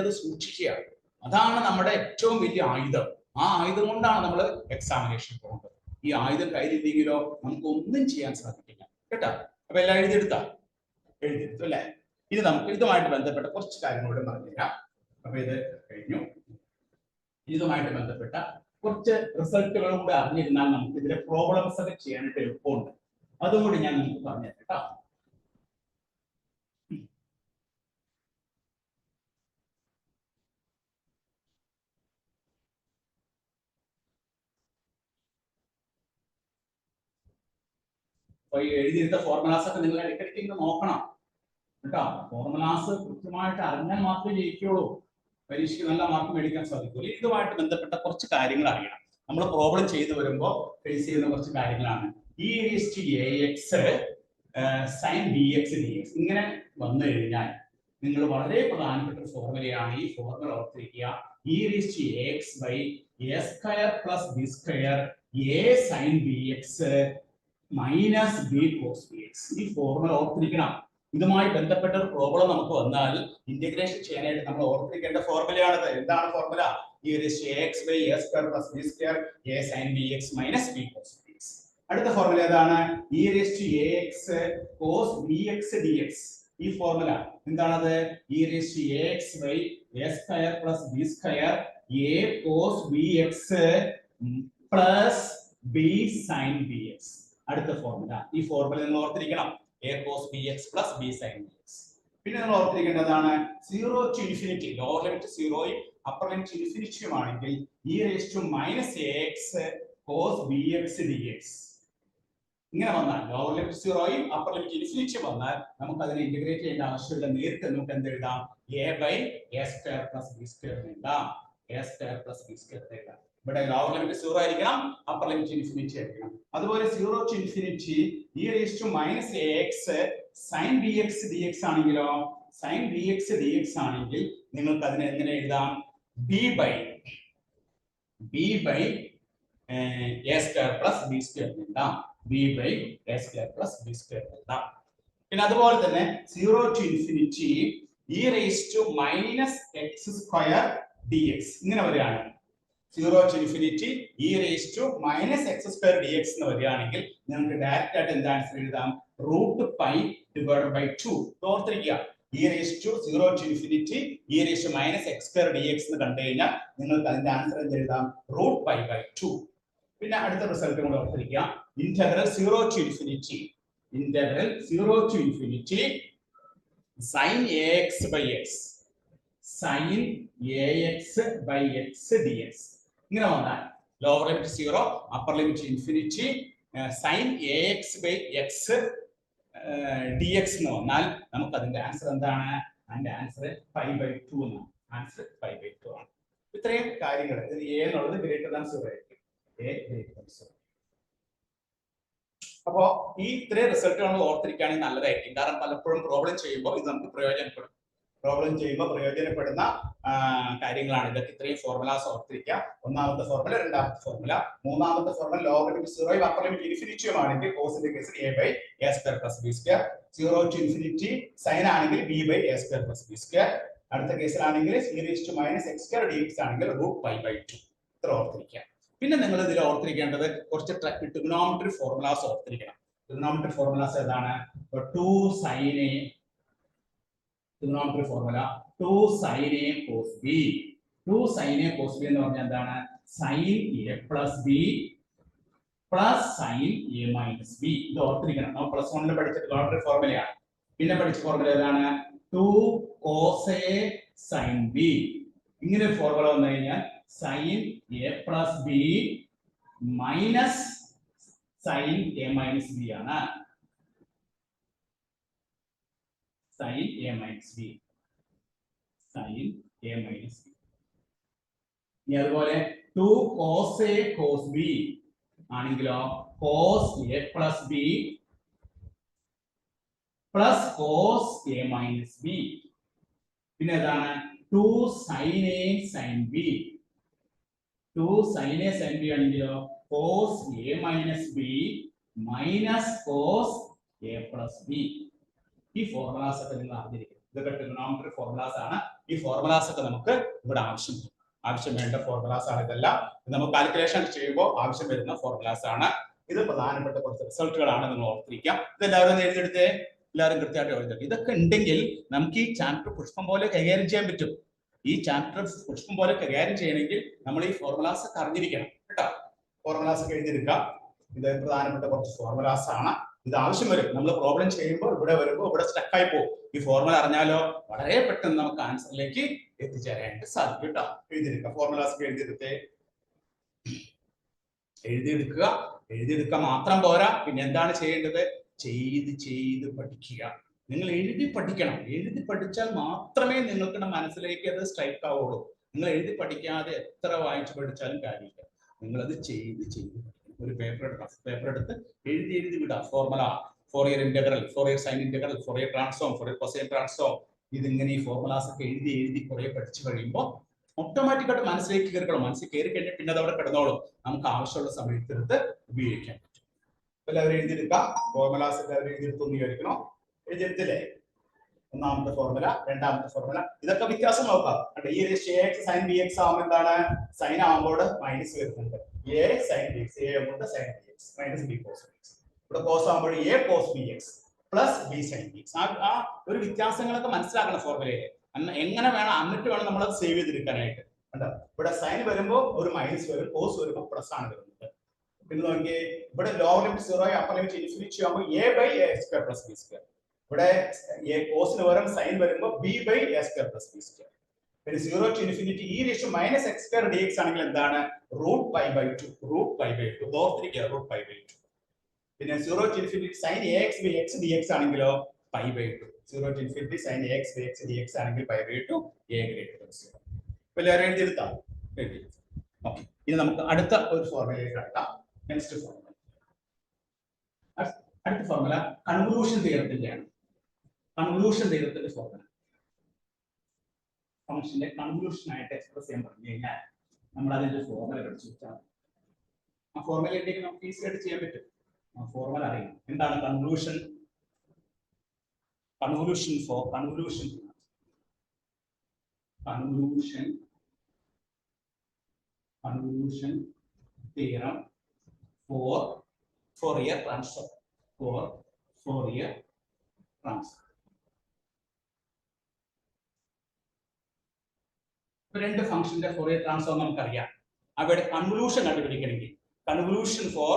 ഇത് സൂക്ഷിക്കുക. അതാണ് നമ്മുടെ ഏറ്റവും വലിയ ആയുധം. ആ ആയുധം കൊണ്ടാണ് നമ്മൾ എക്സാമിനേഷൻ പോകുന്നത്. ഈ ആയുധം കയ്യിലില്ലെങ്കിലോ നമുക്ക് ഒന്നും ചെയ്യാൻ സാധിക്കില്ല കേട്ടോ. അപ്പൊ എല്ലാം എഴുതിയെടുത്തു അല്ലെ. ഇത് നമുക്ക് ഇതുമായിട്ട് ബന്ധപ്പെട്ട കുറച്ച് കാര്യങ്ങളോട് പറഞ്ഞുതരാം. അപ്പൊ ഇത് കഴിഞ്ഞു. ഇതുമായിട്ട് ബന്ധപ്പെട്ട കുറച്ച് റിസൾട്ടുകളും കൂടെ അറിഞ്ഞിരുന്നാൽ നമുക്ക് ഇതിലെ പ്രോബ്ലംസ് ഒക്കെ ചെയ്യാനായിട്ട് എളുപ്പമുണ്ട്. അതും കൂടി ഞാൻ നിങ്ങൾക്ക് പറഞ്ഞുതരാം കേട്ടോ. അപ്പൊ ഈ എഴുതിയിരുന്ന ഫോർമുലാസ് ഒക്കെ നിങ്ങൾ ഇടയ്ക്കിടയ്ക്ക് ഇങ്ങനെ നോക്കണം കേട്ടോ. ഫോർമുലാസ് കൃത്യമായിട്ട് അറിഞ്ഞാൽ മാത്രമേ ജയിക്കുള്ളൂ. പരീക്ഷയ്ക്ക് നല്ല മാർക്ക് മേടിക്കാൻ സാധിക്കുള്ളൂ. ഇതുമായിട്ട് ബന്ധപ്പെട്ട കുറച്ച് കാര്യങ്ങൾ അറിയണം. നമ്മൾ പ്രോബ്ലം ചെയ്തു വരുമ്പോൾ ഫേസ് ചെയ്യുന്ന കുറച്ച് കാര്യങ്ങളാണ്. e⁻ax sin bx dx ഇങ്ങനെ വന്നു കഴിഞ്ഞാൽ നിങ്ങൾ വളരെ പ്രധാനപ്പെട്ട ഒരു ഫോർമുലയാണ്. ഈ ഫോർമുല ഓർത്തിരിക്കുക. e⁻ax a square plus b square a sin bx minus b cos bx. ഈ ഫോർമുല ഓർത്തിരിക്കണം. ഇതുമായി ബന്ധപ്പെട്ട ഒരു പ്രോബ്ലം നമുക്ക് വന്നാൽ ഇന്റഗ്രേഷൻ ചെയ്യാനായിട്ട് നമ്മൾ ഓർത്തിരിക്കേണ്ട ഫോർമുലയാണത്. എന്താണ് formula? e⁻ax a square plus b square a sin bx minus b cos bx. അടുത്ത ഫോർമുല ഏതാണ്? e⁻ax cos bx dx. ഈ ഫോർമുല എന്താണത്? e⁻ax a square plus b square a cos bx plus b sin bx. അടുത്ത formula. ഈ formula നിങ്ങൾ ഓർത്തിരിക്കണം. a cos bx plus b sin bx. പിന്നെ നിങ്ങൾ ഓർത്തിരിക്കേണ്ടതാണ് 0 to infinity lower limit 0 upper limit ഇൻഫിനിറ്റിയും ആണെങ്കിൽ e⁻ax cos bx dx ഇങ്ങനെ വന്നാൽ ലോവർ ലിമിറ്റ് 0 അപ്പർ ലിമിറ്റ് ഇൻഫിനിറ്റിയും വന്നാൽ നമുക്ക് അതിനെ ഇന്റഗ്രേറ്റ് ചെയ്യേണ്ട ആവശ്യമില്ല. നേരിട്ട് നമുക്ക് എന്ത് എഴുതാം? a square plus b square എഴുതാം. a square plus b square എഴുതാം. ഇവിടെ ലോവർ ലിമിറ്റ് 0 ആയിരിക്കണം, അപ്പർ ലിമിറ്റ് ഇൻഫിനിറ്റി ആയിരിക്കണം. അതുപോലെ 0 to infinity e⁻ax sin bx dx ആണെങ്കിലോ sin bx dx ആണെങ്കിൽ നിങ്ങൾക്ക് അതിനെ എങ്ങനെ എഴുതാം? b by a square plus b square എഴുതാം. b by a square plus b square എഴുതാം. പിന്നെ അതുപോലെ തന്നെ 0 to infinity e⁻x square dx ഇങ്ങനെ വരികയാണ്. 0 to infinity e⁻x square dx എന്ന് വരികയാണെങ്കിൽ നിങ്ങൾക്ക് ഡയറക്റ്റ് ആയിട്ട് എന്താ ആൻസർ എഴുതാം? √π/2. ഓർത്തിരിക്കുക. e⁻0 to infinity e⁻x square dx എന്ന് കണ്ടു കഴിഞ്ഞാൽ നിങ്ങൾക്ക് അതിന്റെ ആൻസർ എന്ത് എഴുതാം? √π/2. പിന്നെ അടുത്ത റിസൾട്ട് കൂടെ ഓർത്തിരിക്കുക. Integral 0 to infinity sin ax by x dx ഇങ്ങനെ വന്നാൽ lower limit 0 upper limit infinity sin ax by x dx എന്ന് വന്നാൽ നമുക്ക് അതിന്റെ ആൻസർ എന്താണ്? അതിന്റെ ആൻസർ π/2 എന്നാണ്. ആൻസർ π/2 ആണ്. ഇത്രയും കാര്യങ്ങൾ. ഇതിൽ a എന്നുള്ളത് ഗ്രേറ്റർ ദാൻ 0 ആയിരിക്കും. a greater than 0. അപ്പോ ഈ ഇത്രയും റിസൾട്ട് നമ്മൾ ഓർത്തിരിക്കുകയാണെങ്കിൽ നല്ലതായിരിക്കും. കാരണം പലപ്പോഴും പ്രോബ്ലം ചെയ്യുമ്പോൾ ഇത് നമുക്ക് പ്രയോജനപ്പെടും. പ്രയോജനപ്പെടുന്ന കാര്യങ്ങളാണ് ഇതൊക്കെ. ഇത്രയും ഫോർമുലാസ് ഓർത്തിരിക്കുക. ഒന്നാമത്തെ ഫോർമുല, രണ്ടാമത്തെ ഫോർമുല, മൂന്നാമത്തെ formula lower limit 0 upper limit ഇൻഫിനിറ്റിയും ആണെങ്കിൽ കോസിന്റെ കേസിൽ a/a square plus b square. 0 to infinity sign ആണെങ്കിൽ b/a square plus b square. അടുത്ത കേസിലാണെങ്കിൽ e⁻x square dx ആണെങ്കിൽ √π/2. ഇത്ര ഓർത്തിരിക്കുക. പിന്നെ നിങ്ങൾ ഇതിൽ ഓർത്തിരിക്കേണ്ടത് കുറച്ച് ട്രിഗണോമെട്രി ഫോർമുലാസ് ഓർത്തിരിക്കണം. ട്രിഗണോമെട്രി ഫോർമുലാസ് ഏതാണ്? 2 sin a trigonometry formula 2 sin a cos b. 2 sin a cos b എന്ന് പറഞ്ഞാൽ എന്താണ്? sin a plus b plus sin a minus b. ഇത് ഓർത്തിരിക്കണം. നമ്മൾ +1 പഠിച്ച ട്രിഗണോമെട്രി ഫോർമുലയാണ്. പിന്നെ പഠിച്ച ഫോർമുല ഏതാണ്? 2 cos a sin b. ഇങ്ങനെ ഒരു ഫോർമുല വന്നു കഴിഞ്ഞാൽ sin a plus b minus sin a minus b ആണ്. sin a minus b. ഇനി അതുപോലെ 2 cos a cos b ആണെങ്കിലോ cos a plus b plus cos a minus b. പിന്നെ ഏതാണ്? 2 sin a sin b. 2 sin a sin b ആണെങ്കിലോ cos a minus b minus cos a plus b. ഈ formulas ഒക്കെ നിങ്ങൾ അറിഞ്ഞിരിക്കും. ഇതൊക്കെ trigonometry formulas ആണ്. ഈ ഫോർമുലാസ് ഒക്കെ നമുക്ക് ഇവിടെ ആവശ്യം വേണ്ട ഫോർമുലാസ് ആണ് ഇതെല്ലാം. നമുക്ക് കാൽക്കുലേഷൻ ചെയ്യുമ്പോൾ ആവശ്യം വരുന്ന ഫോർമുലാസ് ആണ്. ഇത് പ്രധാനപ്പെട്ട കുറച്ച് റിസൾട്ടുകളാണ്, നിങ്ങൾ ഓർത്തിരിക്കാം. ഇതെല്ലാവരും എഴുതിയെടുത്തേ, എല്ലാവരും കൃത്യമായിട്ട് എഴുതിയെടുക്കും. ഇതൊക്കെ ഉണ്ടെങ്കിൽ നമുക്ക് ഈ ചാപ്റ്റർ പുഷ്പം പോലെ കൈകാര്യം ചെയ്യാൻ പറ്റും. ഈ ചാപ്റ്റർ പുഷ്പം പോലെ കൈകാര്യം ചെയ്യണമെങ്കിൽ നമ്മൾ ഈ ഫോർമുലാസ് ഒക്കെ അറിഞ്ഞിരിക്കണം കേട്ടോ. ഫോർമുലാസ് ഒക്കെ എഴുതിയെടുക്കാം. ഇത് പ്രധാനപ്പെട്ട കുറച്ച് ഫോർമുലാസ് ആണ്. ഇത് ആവശ്യം വരും. നമ്മൾ പ്രോബ്ലം ചെയ്യുമ്പോൾ ഇവിടെ വരുമ്പോൾ ഇവിടെ സ്റ്റക്കായി പോകും. ഈ ഫോർമുല അറിഞ്ഞാലോ വളരെ പെട്ടെന്ന് നമുക്ക് ആൻസറിലേക്ക് എത്തിച്ചേരാനായിട്ട് സാധിക്കും കേട്ടോ. എഴുതിയെടുക്കുക. ഫോർമുലാസ് ഒക്കെ എഴുതിയെടുക്കുക മാത്രം പോരാ. പിന്നെ എന്താണ് ചെയ്യേണ്ടത്? ചെയ്ത് പഠിക്കുക. നിങ്ങൾ എഴുതി പഠിക്കണം. എഴുതി പഠിച്ചാൽ മാത്രമേ നിങ്ങളുടെ മനസ്സിലേക്ക് അത് സ്ട്രൈക്ക് ആവുള്ളൂ. നിങ്ങൾ എഴുതി പഠിക്കാതെ എത്ര വായിച്ചു പഠിച്ചാലും കാര്യമില്ല. നിങ്ങളത് ചെയ്ത് പഠിക്കണം. ഒരു പേപ്പർ എടുത്ത് എഴുതി വിടാം. Formula, Fourier integral, Fourier sine integral, Fourier transform, Fourier cosine transform, ഇതിങ്ങനെ ഈ ഫോർമുലാസ് ഒക്കെ എഴുതി കുറെ പഠിച്ചു കഴിയുമ്പോൾ ഓട്ടോമാറ്റിക്കായിട്ട് മനസ്സിലേക്ക് കയറിക്കണം. മനസ്സിൽ കയറി കഴിഞ്ഞാൽ പിന്നെ അതവിടെ കിടന്നോളും. നമുക്ക് ആവശ്യമുള്ള സമയത്ത് എടുത്ത് ഉപയോഗിക്കാൻ പറ്റും. എല്ലാവരും എഴുതിയെടുക്കാം. ഫോർമുലാസ് എല്ലാവരും എഴുതിയെടുത്തൊന്ന് വിചാരിക്കണോ? എഴുതിയെടുത്തില്ലേ? ഒന്നാമത്തെ ഫോർമുല, രണ്ടാമത്തെ ഫോർമുല. ഇതൊക്കെ വ്യത്യാസം നോക്കാം. ഈ സൈൻ ബി എക്സ് ആവുമ്പോൾ എന്താണ്? സൈൻ ആവുമ്പോൾ മൈനസ് വരുന്നുണ്ട്. A sine B X, A കൊണ്ട് sine B X minus B cos B X. ഇവിടെ കോസ് ആവുമ്പോൾ A cos B X plus B sine B X. ആ ഒരു വ്യത്യാസങ്ങളൊക്കെ മനസ്സിലാക്കണം ഫോർമുലയില്. എങ്ങനെ വേണം, എന്നിട്ട് വേണം നമ്മൾ അത് സേവ് ചെയ്തെടുക്കാനായിട്ട്. കണ്ടോ? ഇവിടെ സൈൻ വരുമ്പോൾ ഒരു മൈനസ് വരും, കോസ് വരുമ്പോൾ പ്ലസ് ആണ് വരുന്നത്. പിന്നെ നോക്കിയേ, ഇവിടെ lower limit 0 upper limit infinity ആകുമ്പോൾ A by A square plus B square. ഇവിടെ കോസിന് പകരം സൈൻ വരുമ്പോൾ B by A square plus B square. പിന്നെ 0 to infinity e raised to minus x square dx ആണെങ്കിൽ എന്താണ്? Root pi by 2. ഓർത്തിരിക്കുക, root pi by 2. പിന്നെ 0 to infinity sin ax by x dx ആണെങ്കിലോ pi by 2. 0 to infinity sin ax by x dx ആണെങ്കിൽ pi by 2, a greater than 0. അപ്പോൾ എല്ലാവരും എഴുതിയെടുത്താം. Okay, ഇനി നമുക്ക് അടുത്ത ഒരു ഫോർമുലയിലേക്ക് കടക്കാം. നെക്സ്റ്റ് ഫോർമുല, അടുത്ത ഫോർമുല കൺവല്യൂഷൻ തിയറത്തിന്റെയാണ്. കൺവല്യൂഷൻ തിയറത്തിന്റെ ഫോർമുല ഫംഗ്ഷന്റെ കൺവല്യൂഷൻ ആയിട്ട് എക്സ്പ്രസ് ചെയ്യാൻ പറഞ്ഞു കഴിഞ്ഞാൽ നമ്മൾ അതിന്റെ ഫോർമുല പഠിച്ചു വെച്ചാൽ ആ ഫോർമുല ഉണ്ടെങ്കിൽ നമുക്ക് ഈസി ആയിട്ട് ചെയ്യാൻ പറ്റും. ആ ഫോർമുല അറിയാം. എന്താണ് convolution? Convolution theorem four Fourier transform. രണ്ട് ഫംഗ്ഷന്റെ ഫോറിയർ ട്രാൻസ്ഫോം നമുക്കറിയാം. അവയുടെ കൺവല്യൂഷൻ കണ്ടുപിടിക്കണമെങ്കിൽ കൺവല്യൂഷൻ ഫോർ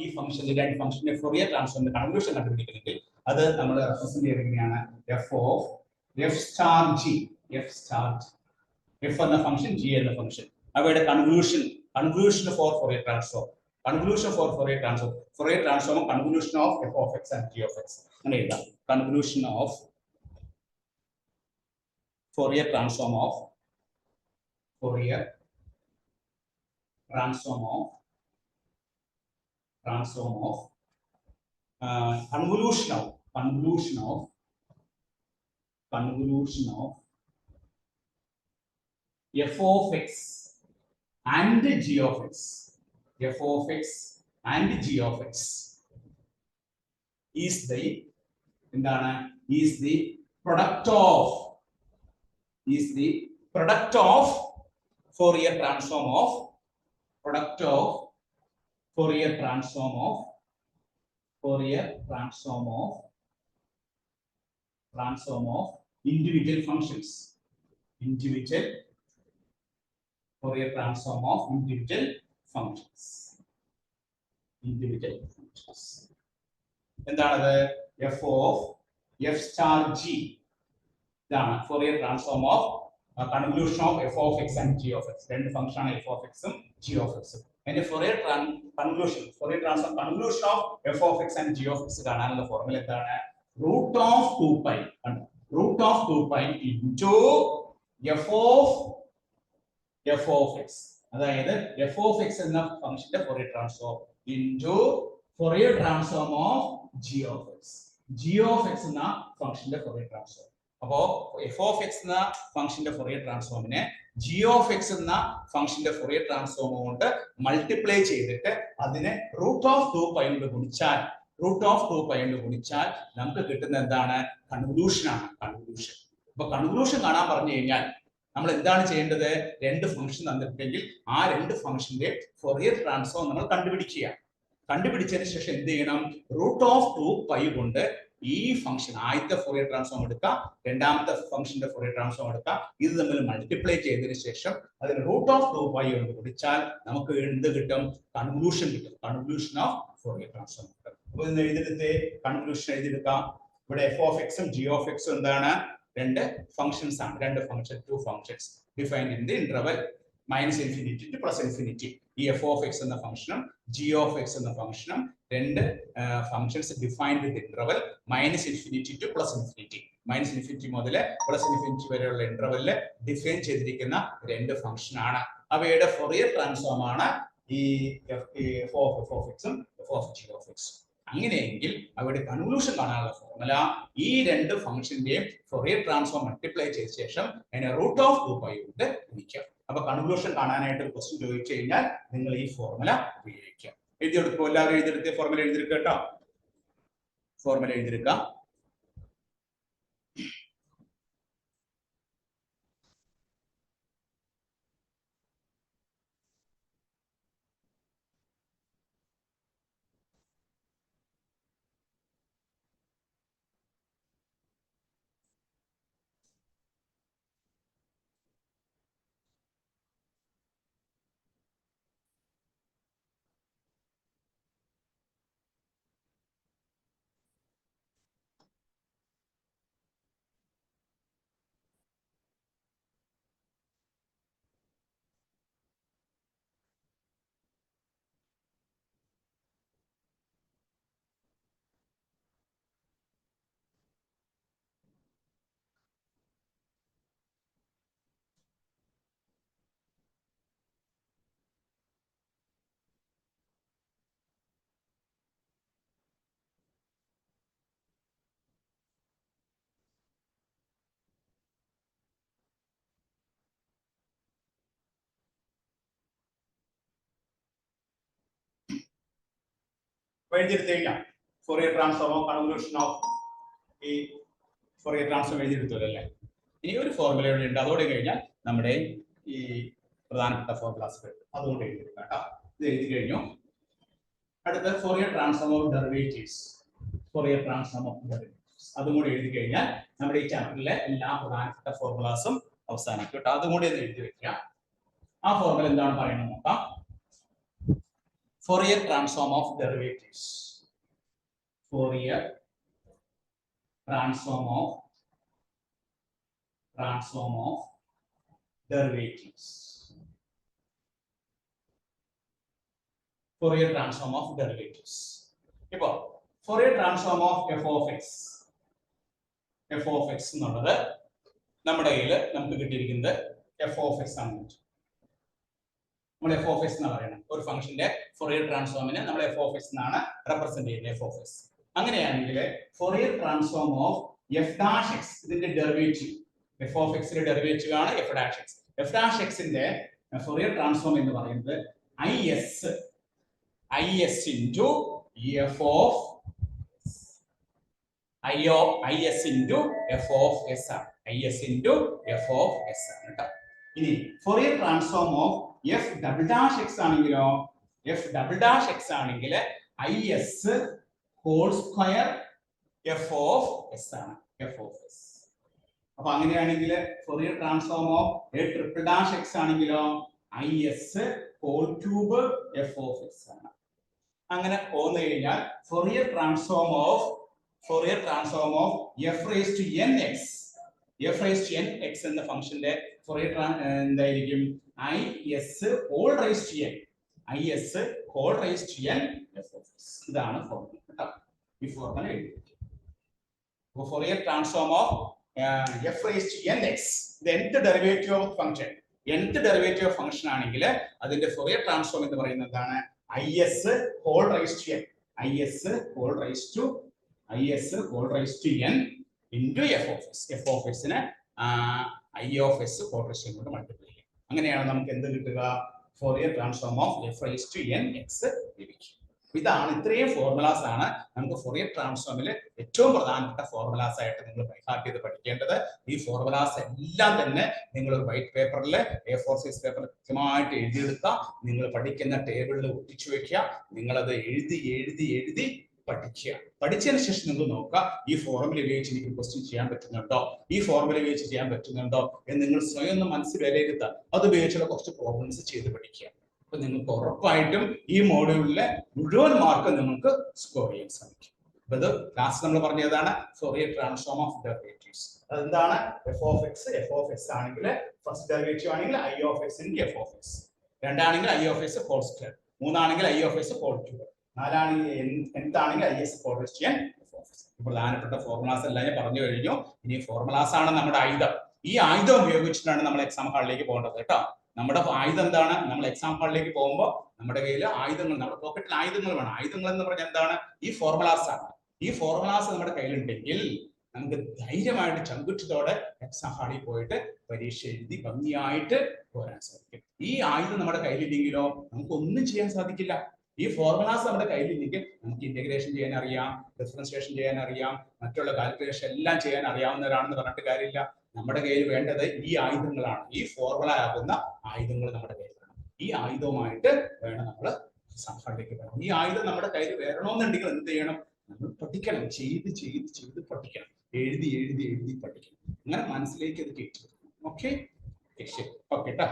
ഈ ഫംഗ്ഷന്റെ രണ്ട് ഫംഗ്ഷന്റെ ഫോറിയർ ട്രാൻസ്ഫോമിന്റെ കൺവല്യൂഷൻ കണ്ടുപിടിക്കണമെങ്കിൽ അത് നമ്മൾ റെപ്രസെന്റ് ചെയ്യുന്നത് എങ്ങനെയാണ്? F star G. എഫ് എന്ന ഫംഗ്ഷൻ, ജി എന്ന ഫംഗ്ഷൻ, അവയുടെ convolution for Fourier transform. Fourier transform convolution of F of X and G of X അങ്ങനെ എഴുതാം. Convolution of Fourier transform of convolution of f of x and g of x. F of x and g of x is the product of Fourier transform of individual functions. Fourier transform of individual functions. എന്താണ്? f of f star g. Fourier transform of convolution of f of x and g of x. രണ്ട് function ആണ് f of x ഉം g of x. അതിന്റെ Fourier transform convolution of f of x and g of x കാണാനുള്ള formula എന്താണ്? root of 2pi into f of x. അതായത് f of x എന്ന ഫംഗ്ഷന്റെ Fourier transform into Fourier transform of g of x. g of x എന്ന ഫംഗ്ഷന്റെ Fourier transform. അപ്പോ f of x എന്ന ഫംഗ്ഷന്റെ Fourier ട്രാൻസ്ഫോമിനെ g of x എന്ന ഫംഗ്ഷന്റെ Fourier ട്രാൻസ്ഫോം കൊണ്ട് മൾട്ടിപ്ലൈ ചെയ്തിട്ട് അതിനെ root of 2pi കൊണ്ട് ഗുണിച്ചാൽ നമുക്ക് കിട്ടുന്ന എന്താണ്? കൺവല്യൂഷൻ ആണ്. അപ്പൊ കൺക്ലൂഷൻ കാണാൻ പറഞ്ഞു കഴിഞ്ഞാൽ നമ്മൾ എന്താണ് ചെയ്യേണ്ടത്? രണ്ട് ഫംഗ്ഷൻ തന്നിട്ടുണ്ടെങ്കിൽ ആ രണ്ട് ഫംഗ്ഷന്റെ ഫൊറിയർ ട്രാൻസ്ഫോം നമ്മൾ കണ്ടുപിടിക്കുക. കണ്ടുപിടിച്ചതിന് ശേഷം എന്ത് ചെയ്യണം? √2π കൊണ്ട് ഈ ഫംഗ്ഷൻ ആദ്യത്തെ ഫൊറിയർ ട്രാൻസ്ഫോം എടുക്കാം, രണ്ടാമത്തെ ഫംഗ്ഷന്റെ ഫൊറിയർ ട്രാൻസ്ഫോം എടുക്കാം. ഇത് തമ്മിൽ മൾട്ടിപ്ലൈ ചെയ്തതിന് ശേഷം അതിന് √2π കൊണ്ട് ഗുണിച്ചാൽ നമുക്ക് എന്ത് കിട്ടും? കൺക്ലൂഷൻ കിട്ടും. Conclusion of Fourier transform. അപ്പൊ ഇന്ന് എഴുതിയെടുത്ത് കൺക്ലൂഷൻ എഴുതിയെടുക്കാം. ഇവിടെ f(x) ഉം g(x) എന്താണ്? രണ്ട് ഫംഗ്ഷൻസ് ആണ്. രണ്ട് function, two functions defined in the interval -∞ to +∞. ഈ f(x) എന്ന ഫംഗ്ഷനും g(x) എന്ന ഫംഗ്ഷനും രണ്ട് functions defined in the interval -∞ to +∞. -∞ മുതൽ +∞ വരെയുള്ള ഇന്റർവെല്ലിൽ ഡിഫൈൻ ചെയ്തിരിക്കുന്ന രണ്ട് ഫംഗ്ഷൻ ആണ്. അവയുടെ ഫൊറിയർ ട്രാൻസ്ഫോം ആണ് ഈ f(x) ഉം f(g)(x). അങ്ങനെയെങ്കിൽ അവയുടെ കൺക്ലൂഷൻ കാണാനുള്ള ഫോർമുല ഈ രണ്ട് ഫംഗ്ഷന്റെയും ഫൊറിയർ ട്രാൻസ്ഫോം മൾട്ടിപ്ലൈ ചെയ്ത ശേഷം അതിനെ √2π കൊണ്ട് ഗുണിക്കുക. അപ്പൊ കൺക്ലൂഷൻ കാണാനായിട്ട് ഒരു ക്വസ്റ്റ്യൻ ചോദിച്ചു കഴിഞ്ഞാൽ നിങ്ങൾ ഈ ഫോർമുല ഉപയോഗിക്കുക. എഴുതിയെടുക്കും. എല്ലാവരും എഴുതിയെടുത്ത് ഫോർമുല എഴുതിയെടുക്കുക കേട്ടോ. ഫോർമുല എഴുതിയെടുക്കുക. എഴുതിയെടുത്ത് കഴിഞ്ഞാൽ ഫൊറിയർ ട്രാൻസ്ഫോം കൺക്ലൂഷൻ ഓഫ് ഈ ഫൊറിയർ ട്രാൻസ്ഫോം എഴുതിയെടുത്തല്ലേ. ഇനി ഒരു ഫോർമുലയോടെ ഉണ്ട്. അതോടെ കഴിഞ്ഞാൽ നമ്മുടെ ഈ പ്രധാനപ്പെട്ട ഫോർമുലാസ് അതുകൊണ്ട് എഴുതിയെടുക്കാം കേട്ടോ. ഇത് എഴുതി കഴിഞ്ഞു. അടുത്ത Fourier transform of derivatives. Fourier transform of derivatives അതും കൂടി എഴുതി കഴിഞ്ഞാൽ നമ്മുടെ ഈ ചാപ്റ്ററിലെ എല്ലാ പ്രധാനപ്പെട്ട ഫോർമുലാസും അവസാനിക്കും കേട്ടോ. അതും കൂടി ഒന്ന് എഴുതി വെക്കുക. ആ ഫോർമുല എന്താണ് പറയുന്നത് നോക്കാം. Fourier transform of derivatives. Fourier transform of derivatives. Fourier transform of derivatives. ഇപ്പോൾ Fourier transform of f(x) എന്നുള്ളത് നമ്മുടെ കയ്യിൽ നമുക്ക് കിട്ടിയിരിക്കുന്നത് f(x) ആണ്. നമ്മൾ f(x) എന്ന് പറയുന്നത് ഒരു ഫംഗ്ഷന്റെ ഫൊറിയർ ട്രാൻസ്ഫോമിനെ നമ്മൾ f(x) എന്നാണ് റെപ്രസെന്റ് ചെയ്യുന്നത്. f(x) അങ്ങനെയാണെങ്കിൽ ഫൊറിയർ ട്രാൻസ്ഫോം ഓഫ് f'(x) ഇതിന്റെ ഡെറിവേറ്റീവ് f(x) ന്റെ ഡെറിവേറ്റീവ് ആണ് f'(x). f'(x) ന്റെ ഫൊറിയർ ട്രാൻസ്ഫോം എന്ന് പറയുന്നത് is into f of is into f of s ആണ്. is into f of s ആണ് കേട്ടോ. ഇനി ഫൊറിയർ ട്രാൻസ്ഫോം ഓഫ് f'(x) ആണെങ്കിലോ f'(x) ആണെങ്കിൽ is whole square f of s ആണ്. f of s. അപ്പൊ അങ്ങനെയാണെങ്കിൽ ഫൊറിയർ ട്രാൻസ്ഫോം ഓഫ് a'(x) ആണെങ്കിലോ is whole cube f of s ആണ്. അങ്ങനെ പോന്നു കഴിഞ്ഞാൽ ഫൊറിയർ ട്രാൻസ്ഫോം ഓഫ് f⁻n(x) എന്ന ഫംഗ്ഷന്റെ ഫൊറിയർ എന്തായിരിക്കും? is whole raise to n f of s. ഇതാണ് ഫോർമുല കേട്ടോ. ഈ ഫോർമുല എഴുതി. Fourier transform of f⁻n(x) the nth derivative of function. nth derivative of function ആണെങ്കിൽ അതിന്റെ ഫൊറിയർ ട്രാൻസ്ഫോം എന്ന് പറയുന്നത് എന്താണ്? is whole raise to n into f of s. f of s നെ i of s whole raise to n കൊണ്ട് multiply ചെയ്യും. അങ്ങനെയാണ് നമുക്ക് എന്ത് കിട്ടുക? ഫൊറിയർ ട്രാൻസ്ഫോം ഓഫ് f⁻n(x) ലഭിക്കും. ഇതാണ് ഇത്രയും ഫോർമുലാസ് ആണ് നമുക്ക് ഫൊറിയർ ട്രാൻസ്ഫോമിൽ ഏറ്റവും പ്രധാനപ്പെട്ട ഫോർമുലാസ് ആയിട്ട് നിങ്ങൾ ബൈഹാർട്ട് ചെയ്ത് പഠിക്കേണ്ടത്. ഈ ഫോർമുലാസ് എല്ലാം തന്നെ നിങ്ങൾ ഒരു വൈറ്റ് പേപ്പറിൽ A4 സൈസ് പേപ്പറിൽ കൃത്യമായിട്ട് എഴുതിയെടുക്കുക. നിങ്ങൾ പഠിക്കുന്ന ടേബിളിൽ ഒട്ടിച്ചു വെക്കുക. നിങ്ങളത് എഴുതി എഴുതി എഴുതി പഠിക്കുക. പഠിച്ചതിന് ശേഷം നിങ്ങൾ നോക്കുക ഈ ഫോർമുല ഉപയോഗിച്ച് എനിക്ക് ക്വസ്റ്റ്യൻ ചെയ്യാൻ പറ്റുന്നുണ്ടോ, ഈ ഫോർമുല ഉപയോഗിച്ച് ചെയ്യാൻ പറ്റുന്നുണ്ടോ എന്ന് നിങ്ങൾ സ്വയം ഒന്ന് മനസ്സിൽ വിലയിരുത്തുക. അത് ഉപയോഗിച്ചുള്ള കുറച്ച് പ്രോബ്ലംസ് ചെയ്ത് പഠിക്കുക. അപ്പൊ നിങ്ങൾക്ക് ഉറപ്പായിട്ടും ഈ മോഡ്യൂളിലെ മുഴുവൻ മാർക്ക് നിങ്ങൾക്ക് സ്കോർ ചെയ്യാൻ സാധിക്കും. അപ്പൊ ഇത് ക്ലാസ് നമ്മൾ പറഞ്ഞതാണ് ഫൊറിയർ ട്രാൻസ്ഫോം ഓഫ് ഡെറിവേറ്റീവ്സ്. അതെന്താണ്? എഫ് ഓഫ് എക്സ് ആണെങ്കിൽ ഫസ്റ്റ് ഡെറിവേറ്റീവ് ആണെങ്കിൽ I of X into F of X, രണ്ടാണെങ്കിൽ I of X whole square, മൂന്നാണെങ്കിൽ I of X whole cube, നാലാണെങ്കിൽ എന്താണെങ്കിൽ ഐ എസ് ഹോൾ റേസ്റ്റ് ചെയ്യാൻ എഫ് ഓഫ് എക്സ്. പ്രധാനപ്പെട്ട formulas എല്ലാം ഞാൻ പറഞ്ഞു കഴിഞ്ഞു. ഇനി ഫോർമുലാസ് ആണ് നമ്മുടെ ആയുധം. ഈ ആയുധം ഉപയോഗിച്ചിട്ടാണ് നമ്മൾ എക്സാം ഹാളിലേക്ക് പോകേണ്ടത് കേട്ടോ. നമ്മുടെ ആയുധം എന്താണ്? നമ്മൾ എക്സാം ഹാളിലേക്ക് പോകുമ്പോൾ നമ്മുടെ കയ്യിൽ ആയുധങ്ങൾ, നമ്മുടെ പോക്കറ്റിൽ ആയുധങ്ങൾ വേണം. ആയുധങ്ങൾ എന്ന് പറഞ്ഞാൽ എന്താണ്? ഈ ഫോർമുലാസ് ആണ്. ഈ ഫോർമുലാസ് നമ്മുടെ കയ്യിലുണ്ടെങ്കിൽ നമുക്ക് ധൈര്യമായിട്ട് ചങ്കുറ്റത്തോടെ എക്സാം ഹാളിൽ പോയിട്ട് പരീക്ഷ എഴുതി ഭംഗിയായിട്ട് പോരാൻ സാധിക്കും. ഈ ആയുധം നമ്മുടെ കയ്യിലില്ലെങ്കിലോ നമുക്ക് ഒന്നും ചെയ്യാൻ സാധിക്കില്ല. ഈ ഫോർമുലാസ് നമ്മുടെ കയ്യിലില്ലെങ്കിൽ നമുക്ക് ഇന്റഗ്രേഷൻ ചെയ്യാൻ അറിയാം, ഡിഫറൻഷിയേഷൻ ചെയ്യാൻ അറിയാം, മറ്റുള്ള കാൽക്കുലേഷൻ എല്ലാം ചെയ്യാൻ അറിയാവുന്നവരാണെന്ന് പറഞ്ഞിട്ട് കാര്യമില്ല. നമ്മുടെ കയ്യിൽ വേണ്ടത് ഈ ആയുധങ്ങളാണ്. ഈ ഫോർമുല ആകുന്ന ആയുധങ്ങൾ നമ്മുടെ കയ്യിൽ വേണം. ഈ ആയുധവുമായിട്ട് വേണം നമ്മൾ സംഘടനയ്ക്ക് വേണം. ഈ ആയുധം നമ്മുടെ കയ്യിൽ വരണമെന്നുണ്ടെങ്കിൽ എന്ത് ചെയ്യണം? നമ്മൾ പഠിക്കണം. ചെയ്ത് ചെയ്ത് ചെയ്ത് പഠിക്കണം. എഴുതി എഴുതി എഴുതി പഠിക്കണം. അങ്ങനെ മനസ്സിലേക്ക് അത് കയറ്റി. ഓക്കെ, ശരി, ഓക്കെ ട്ടാ.